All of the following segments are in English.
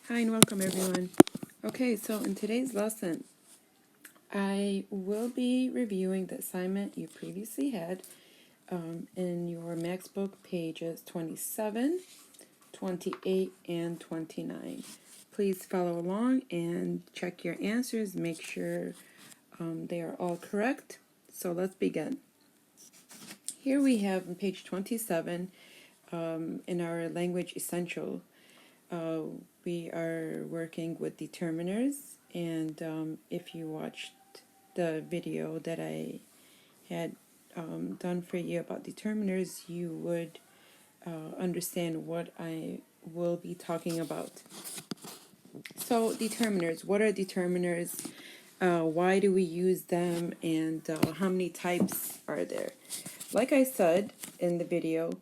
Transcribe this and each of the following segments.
Hi and welcome everyone. Okay, so in today's lesson, I will be reviewing the assignment you previously had in your Max book pages 27, 28, and 29. Please follow along and check your answers, make sure they are all correct. So let's begin. Here we have on page 27 in our language essential. We are working with determiners, and if you watched the video that I had done for you about determiners, you would understand what I will be talking about. So determiners, what are determiners? Why do we use them, and how many types are there? Like I said in the video,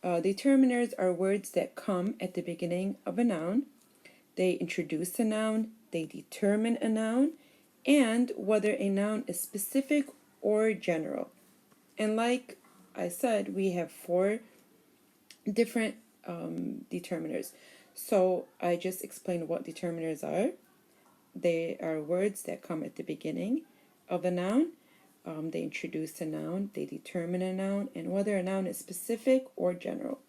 determiners are words that come at the beginning of a noun. They introduce a noun, they determine a noun, and whether a noun is specific or general. And like I said, we have four different determiners. So I just explained what determiners are. They are words that come at the beginning of a noun. They introduce a noun, they determine a noun, and whether a noun is specific or general.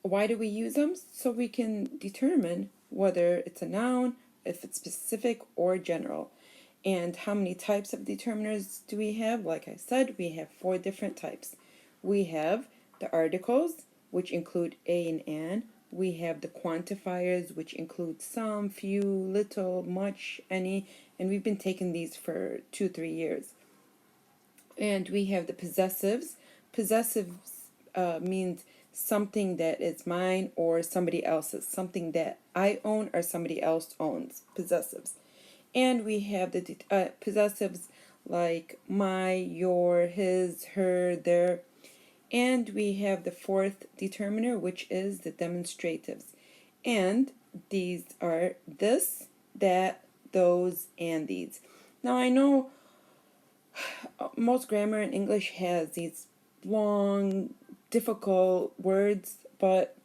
Why do we use them? So we can determine whether it's a noun, if it's specific or general. And how many types of determiners do we have? Like I said, we have four different types. We have the articles, which include a and an. We have the quantifiers, which include some, few, little, much, any, and we've been taking these for 2-3 years. And we have the possessives. Possessives means something that is mine or somebody else's, something that I own or somebody else owns, possessives. And we have the possessives like my, your, his, her, their. And we have the fourth determiner, which is the demonstratives. And these are this, that, those, and these. Now I know most grammar in English has these long, difficult words, but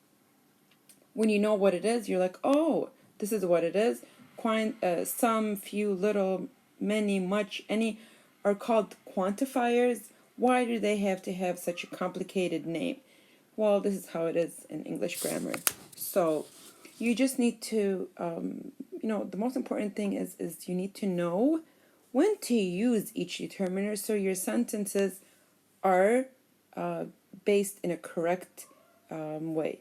when you know what it is, you're like, oh, this is what it is. Some, few, little, many, much, any are called quantifiers. Why do they have to have such a complicated name? Well, this is how it is in English grammar. So you just need to, the most important thing is you need to know when to use each determiner so your sentences are based in a correct way.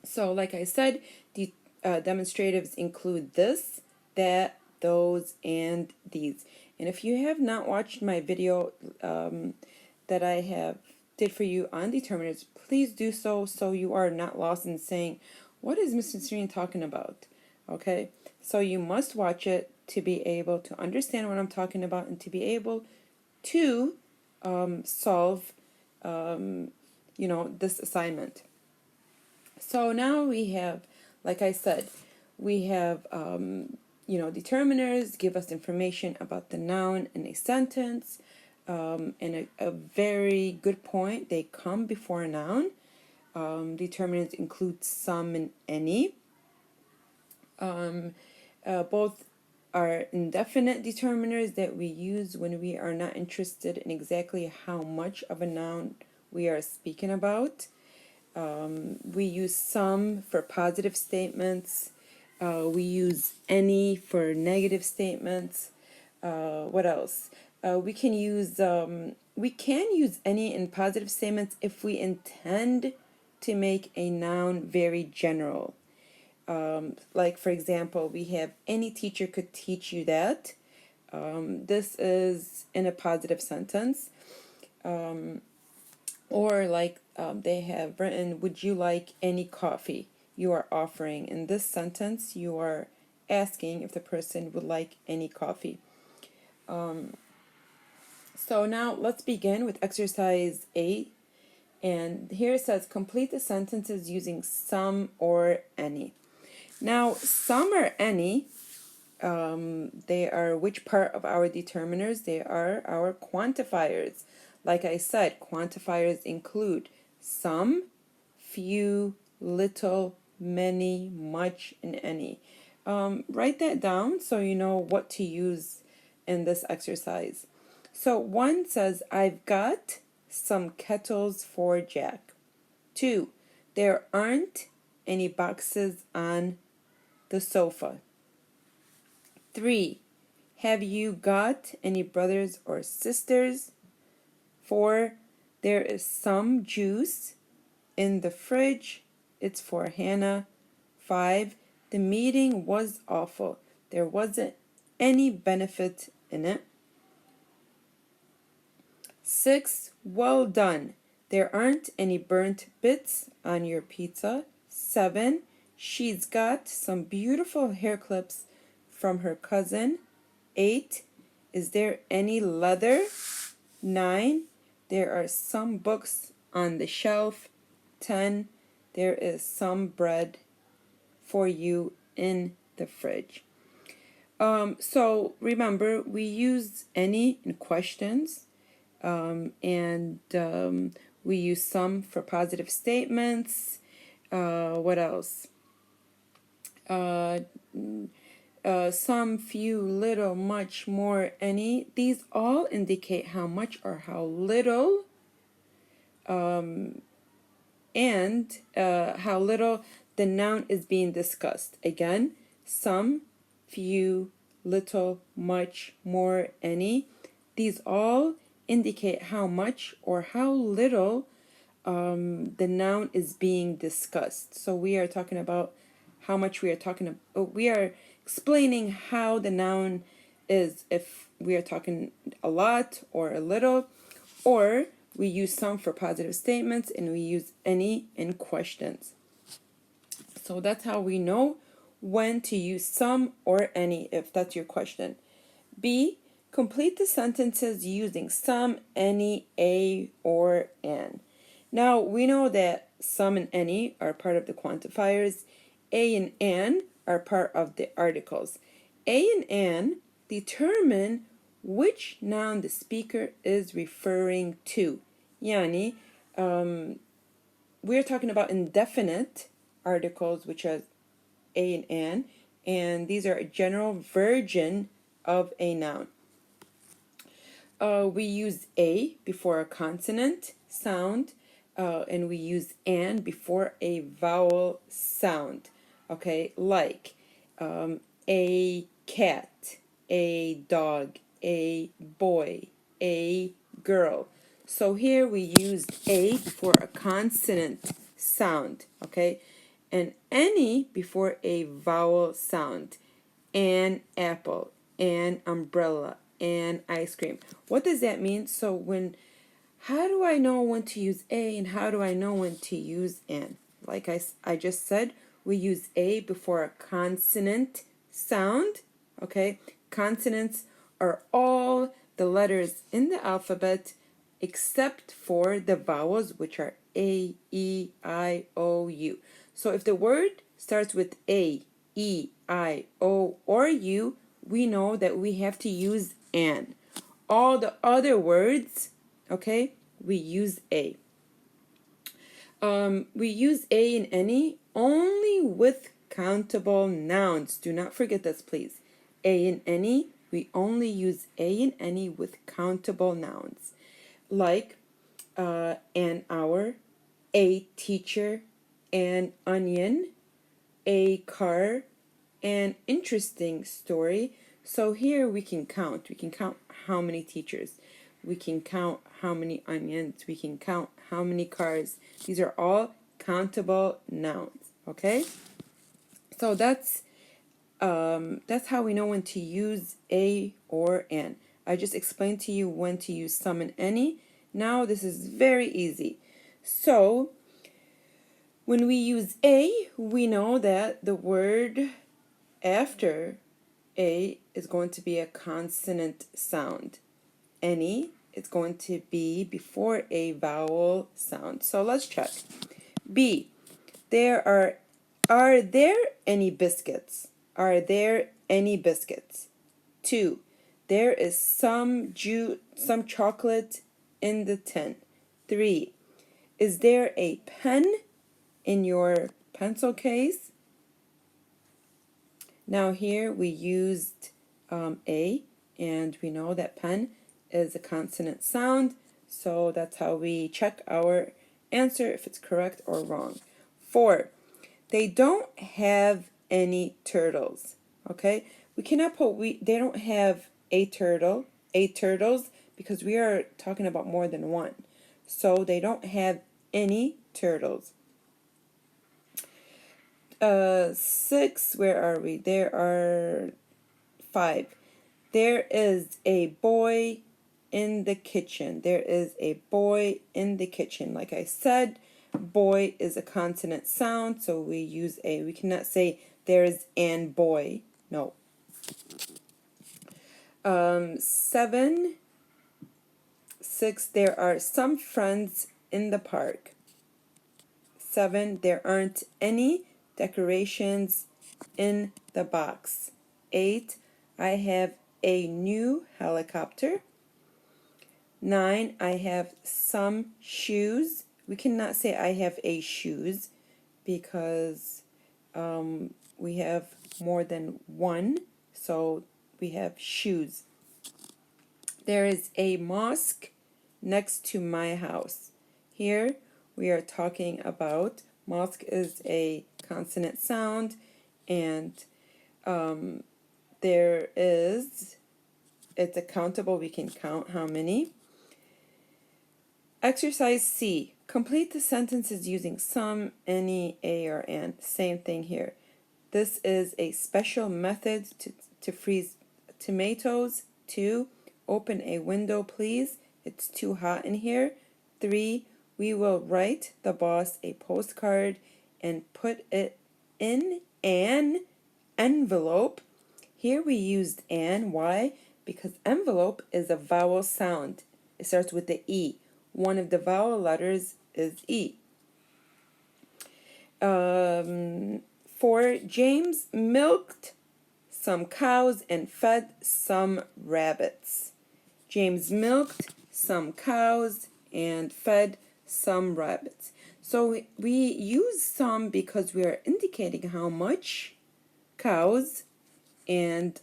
So like I said, the demonstratives include this, that, those, and these. And if you have not watched my video that I have did for you on determiners, please do so you are not lost in saying, what is Mr. Serene talking about? Okay, so you must watch it to be able to understand what I'm talking about and to be able to solve this assignment. So now we have, like I said, we have determiners give us information about the noun in a sentence. And a very good point, they come before a noun. Determinants include some and any. Both are indefinite determiners that we use when we are not interested in exactly how much of a noun we are speaking about. We use some for positive statements. We use any for negative statements. What else? We can use any in positive statements if we intend to make a noun very general. Like for example, we have any teacher could teach you that. This is in a positive sentence. Or like they have written, would you like any coffee? You are offering. In this sentence, you are asking if the person would like any coffee. So now let's begin with exercise 8. And here it says, complete the sentences using some or any. Now, some or any, they are which part of our determiners? They are our quantifiers. Like I said, quantifiers include some, few, little, many, much, and any. Write that down so you know what to use in this exercise. So 1 says, I've got some kettles for Jack. 2, there aren't any boxes on the sofa. 3, have you got any brothers or sisters? 4, there is some juice in the fridge. It's for Hannah. 5, the meeting was awful. There wasn't any benefit in it. 6, well done. There aren't any burnt bits on your pizza. 7, she's got some beautiful hair clips from her cousin. 8, is there any leather? 9, there are some books on the shelf. 10, there is some bread for you in the fridge. So remember, we use any in questions, and we use some for positive statements. What else? Some, few, little, much, more, any. These all indicate how much or how little, and how little the noun is being discussed. Again, some, few, little, much, more, any. These all indicate how much or how little the noun is being discussed. So we are talking about how much we are talking about. We are explaining how the noun is, if we are talking a lot or a little, or we use some for positive statements and we use any in questions. So that's how we know when to use some or any, if that's your question. B, complete the sentences using some, any, a, or an. Now, we know that some and any are part of the quantifiers. A and an are part of the articles. A and an determine which noun the speaker is referring to. Yani, we're talking about indefinite articles, which are a and these are a general version of a noun. We use a before a consonant sound, and we use an before a vowel sound. Okay, like a cat, a dog, a boy, a girl. So here we used a before a consonant sound, okay, and any before a vowel sound. An apple, an umbrella, an ice cream. What does that mean? So how do I know when to use a and how do I know when to use an? Like I just said, we use a before a consonant sound, okay? Consonants are all the letters in the alphabet except for the vowels, which are a, e, I, o, u. So if the word starts with a, e, I, o, or u, we know that we have to use an. All the other words, okay, we use a. We use a in any only with countable nouns. Do not forget this, please. A in any, we only use a in any with countable nouns. Like an hour, a teacher, an onion, a car, an interesting story. So here we can count. We can count how many teachers. We can count how many onions. We can count how many cars. These are all countable nouns. Okay? So that's how we know when to use a or an. I just explained to you when to use some and any. Now this is very easy. So when we use a, we know that the word after a is going to be a consonant sound. Any is going to be before a vowel sound. So let's check. B, are there any biscuits? Are there any biscuits? 2, there is some chocolate in the tin. 3, is there a pen in your pencil case. Now here we used A, and we know that pen is a consonant sound, so that's how we check our answer if it's correct or wrong. 4, they don't have any turtles. Okay, we cannot put they don't have a turtles, because we are talking about more than one. So they don't have any turtles. 6, where are we? There are 5. There is a boy in the kitchen. There is a boy in the kitchen. Like I said, boy is a consonant sound, so we use a. We cannot say there is an boy. No. 7, 6, there are some friends in the park. 7, there aren't any decorations in the box. 8, I have a new helicopter. 9, I have some shoes. We cannot say I have a shoes because we have more than one, so we have shoes. There is a mosque next to my house. Here we are talking about mosque is a consonant sound, and it's a countable. We can count how many. Exercise C. Complete the sentences using some, any, a, or an. Same thing here. This is a special method to freeze tomatoes. 2, open a window, please. It's too hot in here. 3, we will write the boss a postcard and put it in an envelope. Here we used an. Why? Because envelope is a vowel sound. It starts with the E. One of the vowel letters is E. 4, James milked some cows and fed some rabbits. James milked some cows and fed some rabbits. So we use some because we are indicating how much cows, and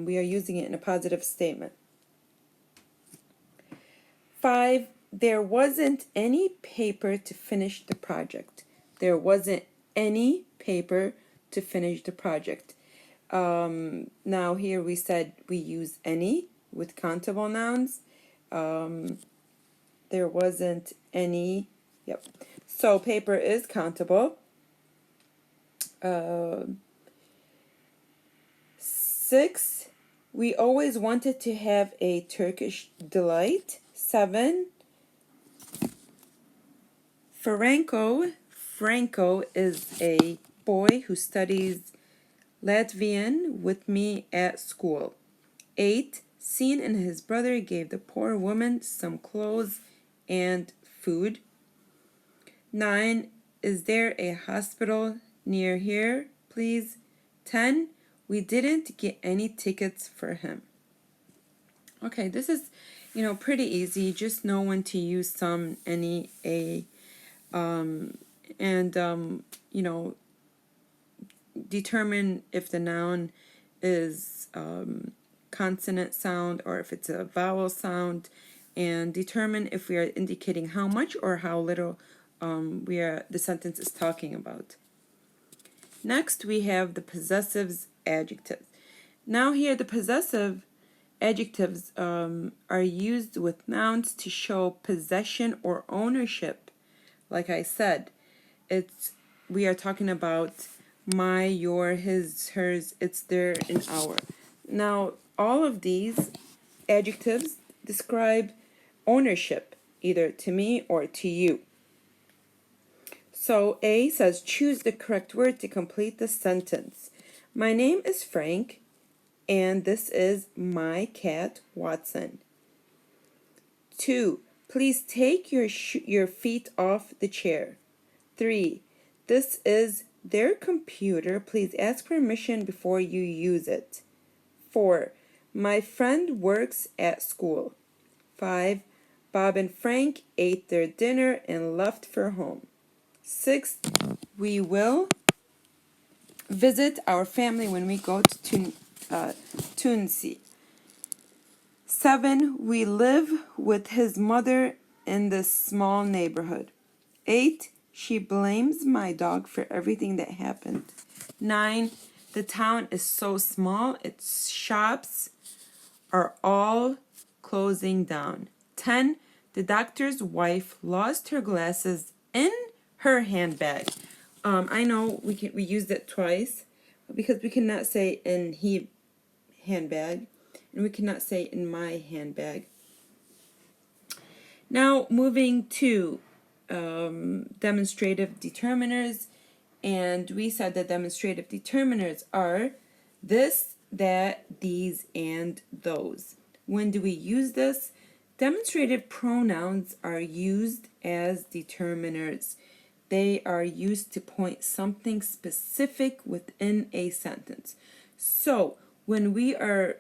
we are using it in a positive statement. 5, there wasn't any paper to finish the project. There wasn't any paper to finish the project. Now here we said we use any with countable nouns. There wasn't any. Yep. So paper is countable. 6, we always wanted to have a Turkish delight. 7, Franco is a boy who studies Latvian with me at school. 8, Sean and his brother gave the poor woman some clothes and food. 9, is there a hospital near here, please? 10, we didn't get any tickets for him. Okay, this is, pretty easy. Just know when to use some, any, a, and determine if the noun is consonant sound or if it's a vowel sound, and determine if we are indicating how much or how little the sentence is talking about. Next, we have the possessives, adjectives. Now here, the possessive adjectives are used with nouns to show possession or ownership. Like I said, we are talking about my, your, his, hers, it's, their, and our. Now, all of these adjectives describe ownership, either to me or to you. So A says, choose the correct word to complete the sentence. My name is Frank, and this is my cat, Watson. 2, please take your feet off the chair. 3, this is their computer. Please ask permission before you use it. 4, my friend works at school. 5, Bob and Frank ate their dinner and left for home. 6, we will visit our family when we go to Tunisia. 7, we live with his mother in this small neighborhood. 8, she blames my dog for everything that happened. 9, the town is so small, its shops are all closing down. 10, the doctor's wife lost her glasses in her handbag. I know we used it twice because we cannot say in he handbag and we cannot say in my handbag. Now moving to demonstrative determiners, and we said that demonstrative determiners are this, that, these, and those. When do we use this? Demonstrative pronouns are used as determiners. They are used to point something specific within a sentence. So when we are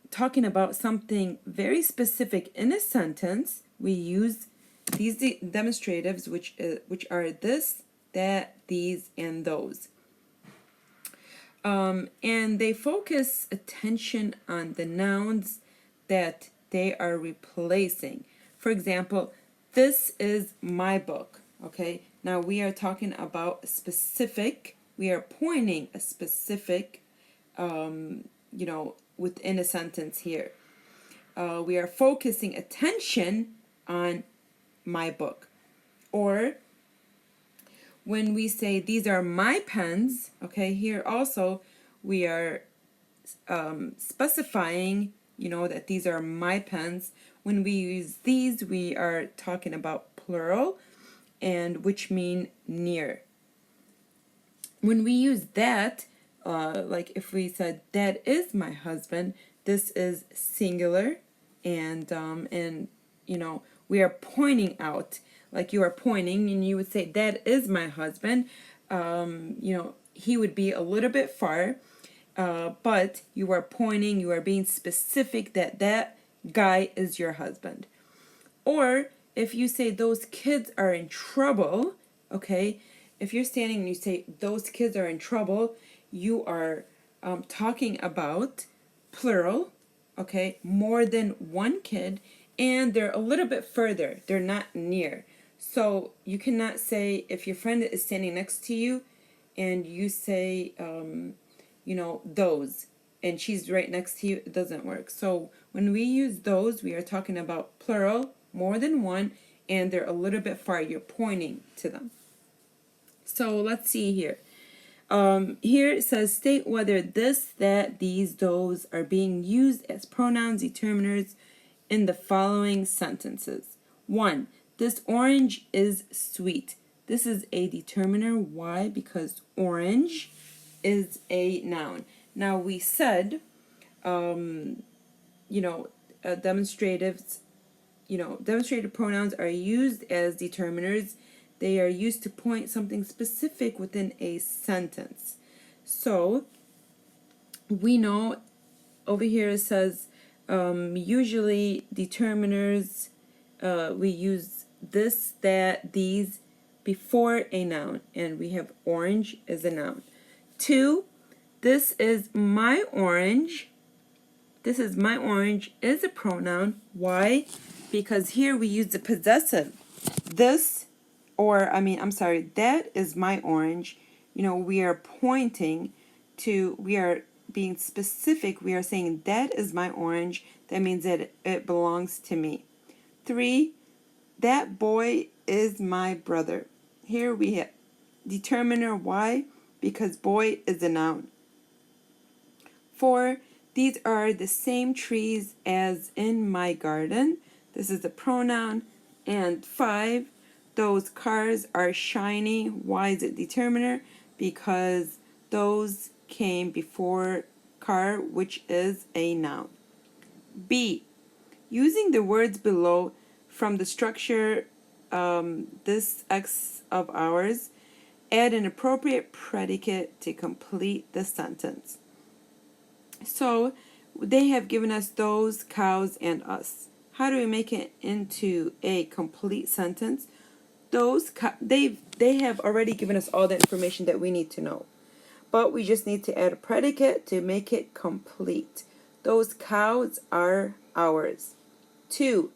talking about something very specific in a sentence, we use these demonstratives, which are this, that, these, and those. And they focus attention on the nouns that they are replacing. For example, this is my book. Okay, now we are talking about a specific, we are pointing a specific, within a sentence here. We are focusing attention on my book. Or when we say these are my pens, okay, here also we are specifying, that these are my pens. When we use these, we are talking about plural, and which mean near. When we use that, like if we said that is my husband, this is singular, and we are pointing out, like you are pointing, and you would say that is my husband. He would be a little bit far, but you are pointing, you are being specific that guy is your husband. Or if you say those kids are in trouble, okay, if you're standing and you say those kids are in trouble, you are talking about plural, okay, more than one kid, and they're a little bit further, they're not near. So you cannot say, if your friend is standing next to you and you say those, and she's right next to you, it doesn't work. So when we use those, we are talking about plural, more than one, and they're a little bit far, you're pointing to them. So let's see here. Here it says state whether this, that, these, those are being used as pronouns determiners in the following sentences. 1. This orange is sweet. This is a determiner. Why? Because orange is a noun. Now we said, demonstrative pronouns are used as determiners. They are used to point something specific within a sentence. So we know over here it says usually determiners, we use this, that, these before a noun, and we have orange as a noun. 2, this is my orange. This is my orange is a pronoun. Why? Because here we use the possessive. This, that is my orange. We are pointing to, we are being specific. We are saying that is my orange. That means that it belongs to me. 3, that boy is my brother. Here we have determiner. Why? Because boy is a noun. 4, these are the same trees as in my garden. This is a pronoun. And 5, those cars are shiny. Why is it determiner? Because those came before car, which is a noun. B, using the words below from the structure, this X of ours, add an appropriate predicate to complete the sentence. So they have given us those, cows, and us. How do we make it into a complete sentence? they have already given us all the information that we need to know. But we just need to add a predicate to make it complete. Those cows are ours. 2.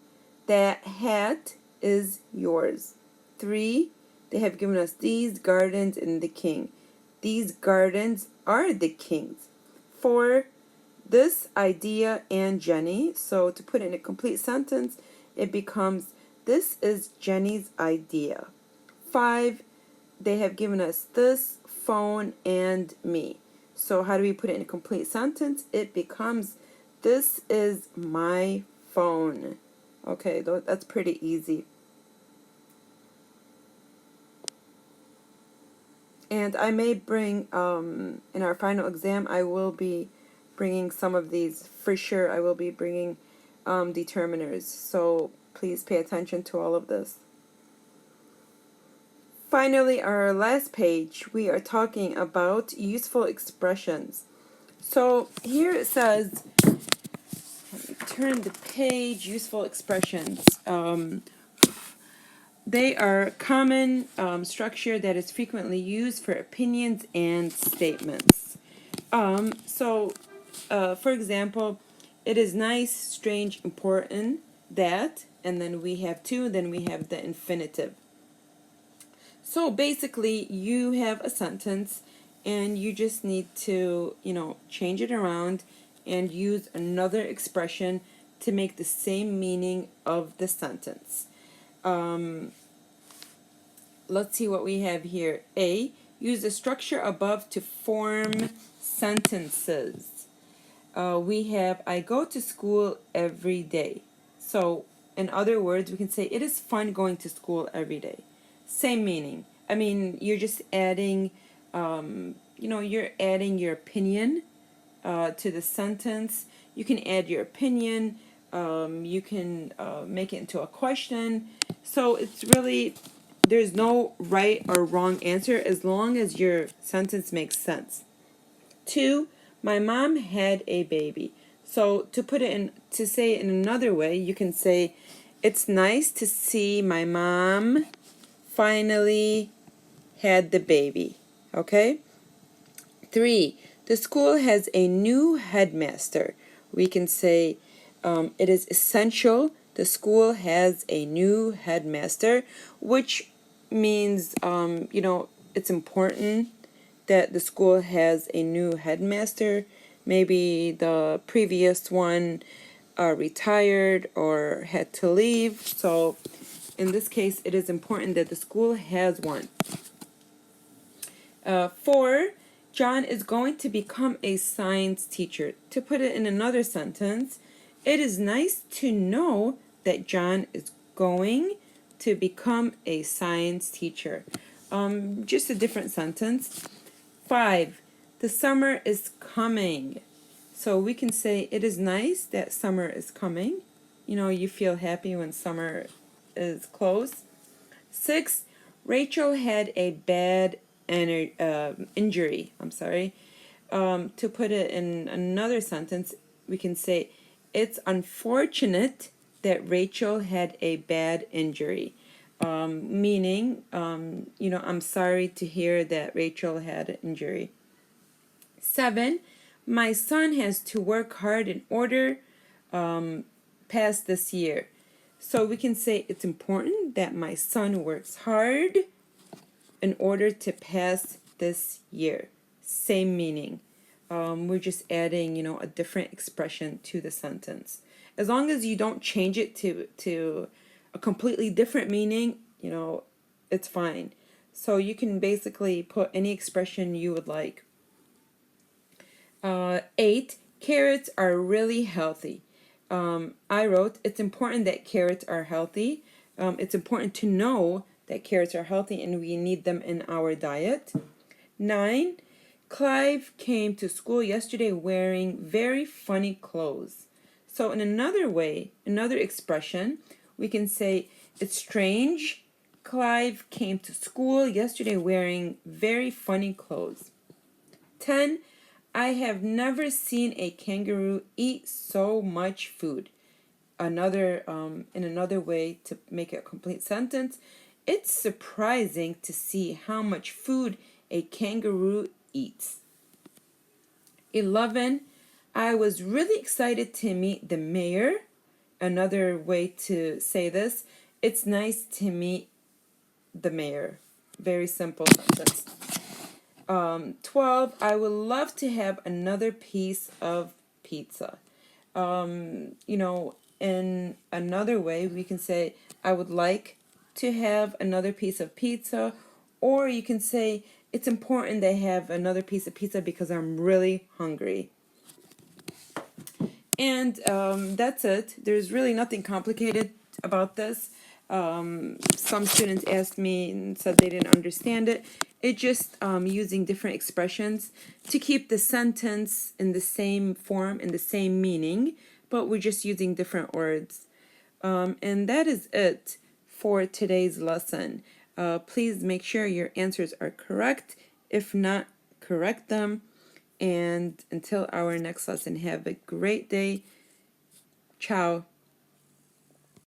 That hat is yours. 3. They have given us these gardens and the king. These gardens are the king's. 4. This idea and Jenny. So to put it in a complete sentence, it becomes, this is Jenny's idea. 5. They have given us this phone and me. So how do we put it in a complete sentence? It becomes, this is my phone. Okay, that's pretty easy. And I may bring, in our final exam, I will be bringing some of these. For sure, I will be bringing determiners. So please pay attention to all of this. Finally, our last page, we are talking about useful expressions. So here it says, let me turn the page, useful expressions. They are common structure that is frequently used for opinions and statements. For example, it is nice, strange, important, that, and then we have to, then we have the infinitive. So basically, you have a sentence and you just need to, change it around and use another expression to make the same meaning of the sentence. Let's see what we have here. A, use the structure above to form sentences. We have, I go to school every day. So, in other words, we can say, it is fun going to school every day. Same meaning. I mean, you're just adding, you're adding your opinion to the sentence. You can add your opinion. You can make it into a question. So it's really, there's no right or wrong answer as long as your sentence makes sense. 2, my mom had a baby. So to put it in, to say it in another way, you can say, it's nice to see my mom finally had the baby. Okay? 3, the school has a new headmaster. We can say, it is essential the school has a new headmaster, which means, it's important that the school has a new headmaster. Maybe the previous one retired or had to leave. So in this case, it is important that the school has one. 4, John is going to become a science teacher. To put it in another sentence, it is nice to know that John is going to become a science teacher. Just a different sentence. 5, the summer is coming. So we can say, it is nice that summer is coming. You feel happy when summer is close. 6, Rachel had a bad injury. To put it in another sentence, we can say, it's unfortunate that Rachel had a bad injury. Meaning, I'm sorry to hear that Rachel had an injury. 7, my son has to work hard in order pass this year. So we can say, it's important that my son works hard in order to pass this year. Same meaning. We're just adding, a different expression to the sentence. As long as you don't change it to a completely different meaning, it's fine. So you can basically put any expression you would like. 8, carrots are really healthy. I wrote, it's important that carrots are healthy. It's important to know that carrots are healthy and we need them in our diet. 9, Clive came to school yesterday wearing very funny clothes. So in another way, another expression, we can say, it's strange. Clive came to school yesterday wearing very funny clothes. 10, I have never seen a kangaroo eat so much food. In another way to make it a complete sentence, It's surprising to see how much food a kangaroo eats. 11. I was really excited to meet the mayor. Another way to say this, it's nice to meet the mayor. Very simple sentence. 12. I would love to have another piece of pizza. In another way, we can say, I would like to have another piece of pizza, or you can say, it's important to have another piece of pizza because I'm really hungry. And that's it. There's really nothing complicated about this. Some students asked me and said they didn't understand it. It just using different expressions to keep the sentence in the same form, in the same meaning, but we're just using different words. And that is it for today's lesson. Please make sure your answers are correct. If not, correct them. And until our next lesson, have a great day. Ciao.